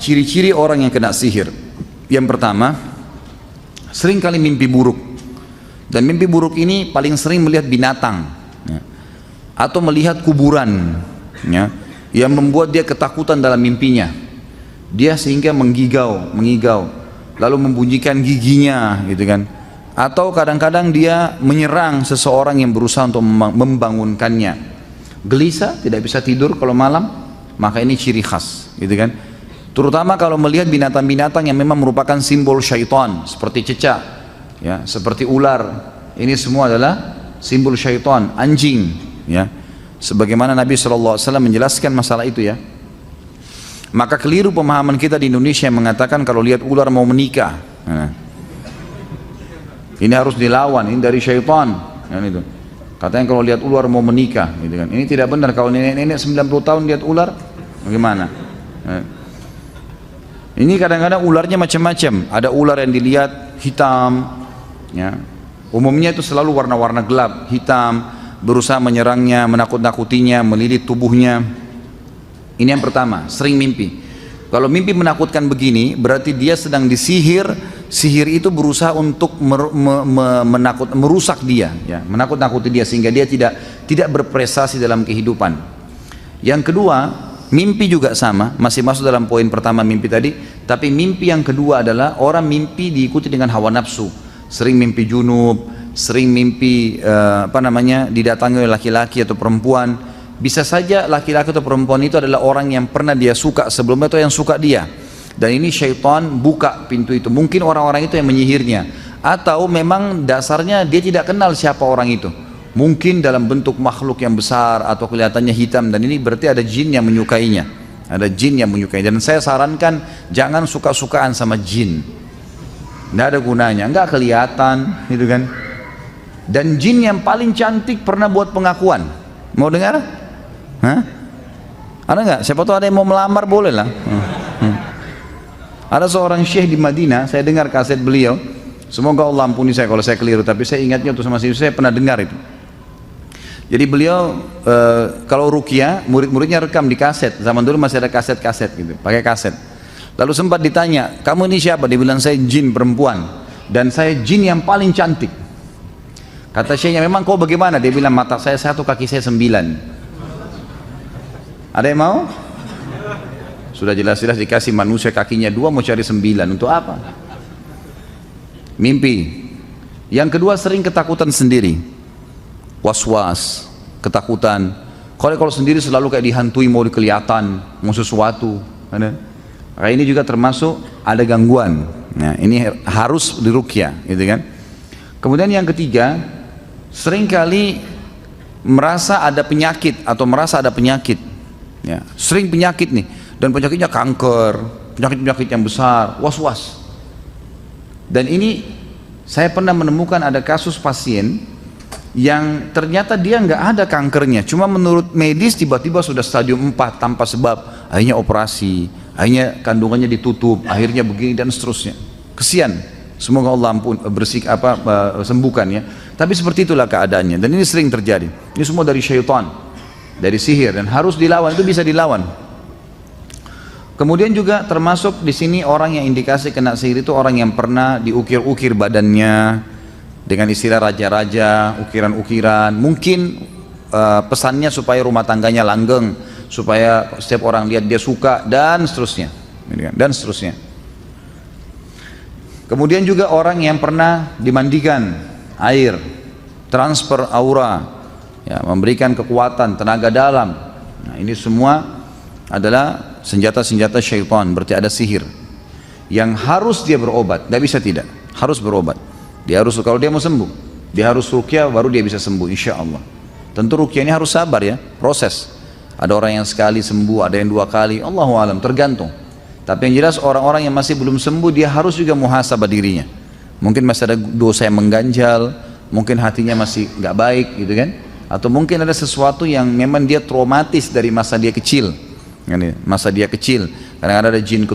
ciri-ciri orang yang kena sihir. Yang pertama, sering kali mimpi buruk. Dan mimpi buruk ini paling sering melihat binatang, ya, atau melihat kuburan, ya, yang membuat dia ketakutan dalam mimpinya. Dia sehingga mengigau, lalu membunyikan giginya, gitu kan. Atau kadang-kadang dia menyerang seseorang yang berusaha untuk membangunkannya. Gelisah, tidak bisa tidur kalau malam, maka ini ciri khas, gitu kan. Terutama kalau melihat binatang-binatang yang memang merupakan simbol syaitan, seperti cecak, ya, seperti ular. Ini semua adalah simbol syaitan, anjing, ya. Sebagaimana Nabi SAW menjelaskan masalah itu, ya. Maka keliru pemahaman kita di Indonesia yang mengatakan kalau lihat ular mau menikah. Nah, ini harus dilawan, ini dari syaitan, ya, itu. Katanya kalau lihat ular mau menikah, gitu kan. Ini tidak benar. Kalau nenek-nenek 90 tahun lihat ular, bagaimana? Nah, ini kadang-kadang ularnya macam-macam. Ada ular yang dilihat hitam, ya. Umumnya itu selalu warna-warna gelap, hitam, berusaha menyerangnya, menakut-nakutinya, melilit tubuhnya. Ini yang pertama, sering mimpi. Kalau mimpi menakutkan begini, berarti dia sedang disihir. Sihir itu berusaha untuk merusak dia, ya, menakut-nakuti dia sehingga dia tidak berprestasi dalam kehidupan. Yang kedua, mimpi juga sama, masih masuk dalam poin pertama mimpi tadi, tapi mimpi yang kedua adalah orang mimpi diikuti dengan hawa nafsu. Sering mimpi junub, sering mimpi didatangi oleh laki-laki atau perempuan. Bisa saja laki-laki atau perempuan itu adalah orang yang pernah dia suka sebelumnya atau yang suka dia. Dan ini syaitan buka pintu itu. Mungkin orang-orang itu yang menyihirnya, atau memang dasarnya dia tidak kenal siapa orang itu. Mungkin dalam bentuk makhluk yang besar atau kelihatannya hitam, dan ini berarti ada jin yang menyukainya. Ada jin yang menyukai. Dan saya sarankan jangan suka-sukaan sama jin. Tidak ada gunanya, nggak kelihatan, gitu kan. Dan jin yang paling cantik pernah buat pengakuan. Mau dengar? Hah? Ada nggak? Siapa tahu ada yang mau melamar, boleh lah. Ada seorang syekh di Madinah, saya dengar kaset beliau. Semoga Allah ampuni saya kalau saya keliru, tapi saya ingatnya untuk sama saya pernah dengar itu. Jadi beliau kalau ruqyah, murid-muridnya rekam di kaset. Zaman dulu masih ada kaset-kaset gitu, pakai kaset. Lalu sempat ditanya, kamu ini siapa? Dia bilang, saya jin perempuan, dan saya jin yang paling cantik. Kata syekhnya, memang kau bagaimana? Dia bilang, mata saya 1, kaki saya 9. Ada yang mau? Sudah jelas-jelas dikasih manusia kakinya 2, mau cari 9, untuk apa? Mimpi. Yang kedua, sering ketakutan sendiri, was-was, ketakutan. Kalau sendiri selalu kayak dihantui, mau kelihatan, mau sesuatu. Maka ini juga termasuk ada gangguan. Nah, ini harus diruqyah, gitu kan? Kemudian yang ketiga, seringkali merasa ada penyakit atau merasa ada penyakit, ya, sering penyakit nih, dan penyakitnya kanker, penyakit-penyakit yang besar, was-was. Dan ini saya pernah menemukan ada kasus pasien yang ternyata dia nggak ada kankernya, cuma menurut medis tiba-tiba sudah stadium 4 tanpa sebab, akhirnya operasi, akhirnya kandungannya ditutup, akhirnya begini dan seterusnya. Kesian. Semoga Allah sembuhkan, ya. Tapi seperti itulah keadaannya, dan ini sering terjadi. Ini semua dari syaitan, dari sihir, dan harus dilawan. Itu bisa dilawan. Kemudian juga termasuk di sini orang yang indikasi kena sihir itu orang yang pernah diukir-ukir badannya dengan istilah raja-raja, ukiran-ukiran. Mungkin pesannya supaya rumah tangganya langgeng, supaya setiap orang lihat dia suka, dan seterusnya, dan seterusnya. Kemudian juga orang yang pernah dimandikan air, transfer aura, ya, memberikan kekuatan, tenaga dalam. Nah, ini semua adalah senjata-senjata syaitan, berarti ada sihir yang harus dia berobat. Tidak bisa tidak, harus berobat. Dia harus, kalau dia mau sembuh, dia harus ruqyah, baru dia bisa sembuh, insya Allah. Tentu ruqyah ini harus sabar, ya, proses. Ada orang yang sekali sembuh, ada yang 2 kali, Allahu alam, tergantung. Tapi yang jelas orang-orang yang masih belum sembuh, dia harus juga muhasabah dirinya. Mungkin masih ada dosa yang mengganjal, mungkin hatinya masih nggak baik, gitu kan? Atau mungkin ada sesuatu yang memang dia traumatis dari masa dia kecil, masa dia kecil. Kadang-kadang ada jin